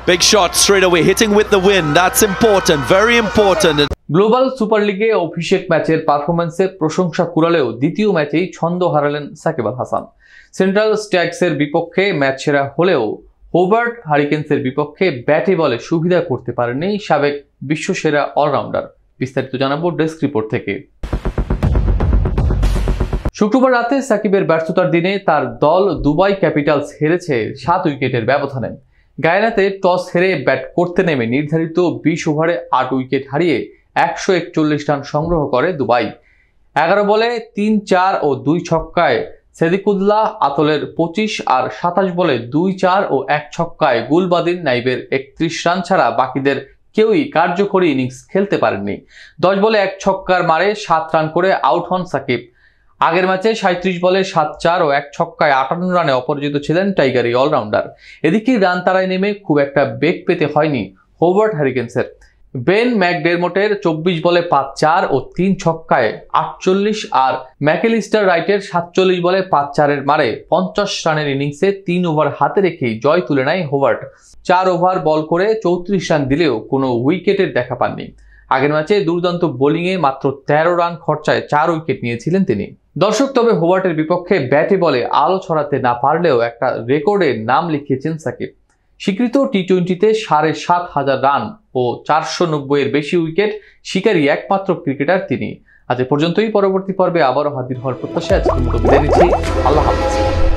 Big shot straight away, hitting with the wind. That's important, very important. Global super লিগে অভিষেক ম্যাচের পারফরম্যান্সে প্রশংসা কুড়ালেও দ্বিতীয় ম্যাচেই ছন্দ হারালেন সাকিব আল হাসান। সেন্ট্রাল স্ট্যাক্সের বিপক্ষে ম্যাচ সেরা হলেও হোবার্ট হারিকেন্সের বিপক্ষে ব্যাটে বলে সুবিধা করতে পারেননি সাবেক বিশ্বসেরা অলরাউন্ডার। বিস্তারিত জানাবো ডেস্ক রিপোর্ট থেকে। শুক্রবার রাতে সাকিবের ব্যর্থতার দিনে তার দল দুবাই ক্যাপিটালস হেরেছে 7 উইকেটের ব্যবধানে। গায়ানাতে টস হেরে ব্যাট করতে নেমে নির্ধারিত 20 ওভারে 8 উইকেট হারিয়ে 141 রান সংগ্রহ করে দুবাই। 11 বলে 3, 4 ও 2 ছক্কায় সেদিকুল্লাহ আতলের 25 আর 27 বলে 2, 4 ও 1 ছক্কায় গুলবাদিন নাইবের 31 রান ছাড়া বাকিদের কেউই কার্যকরী ইনিংস খেলতে পারেননি। 10 বলে 1 ছক্কার মারে 7 রান করে আউট হন সাকিব। আগের ম্যাচে 37 বলে 7, 4 ও 1 ছক্কায় 58 রানে অপরাজিত ছিলেন টাইগার এই অলরাউন্ডার। এদিকে রান তাড়ায় নেমে খুব একটা বেগ পেতে হয়নি হোবার্ট হারিকেন্সের। বেন ম্যাকডেরমটের 24 বলে 5, 4 ও 3 ছক্কায় 48 আর ম্যাকেলিস্টার রাইটের 47 বলে 5, 4 এর মারে 50 রানের ইনিংসে 3 ওভার হাতে রেখেই জয় তুলে নেয় হোবার্ট। 4 ওভার বল করে 34 রান দিলেও কোনো উইকেটের দেখা পাননি। আগের ম্যাচে দুর্দান্ত বোলিংয়ে মাত্র 13 রান খরচায় 4 উইকেট নিয়েছিলেন তিনি। দর্শক, তবে হোবার্টের বিপক্ষে ব্যাটে বলে আলো ছড়াতে না পারলেও একটা রেকর্ডে নাম লিখিয়েছেন সাকিব। স্বীকৃত টি-20তে 7,500 রান ও 490 এর বেশি উইকেট শিকারী একমাত্র ক্রিকেটার তিনি। আজ পর্যন্তই। পরবর্তী পর্বে আবারও হাজির হওয়ার প্রত্যাশায় আজকের মতো বিদায় নিচ্ছি। আল্লাহ হাফেজ।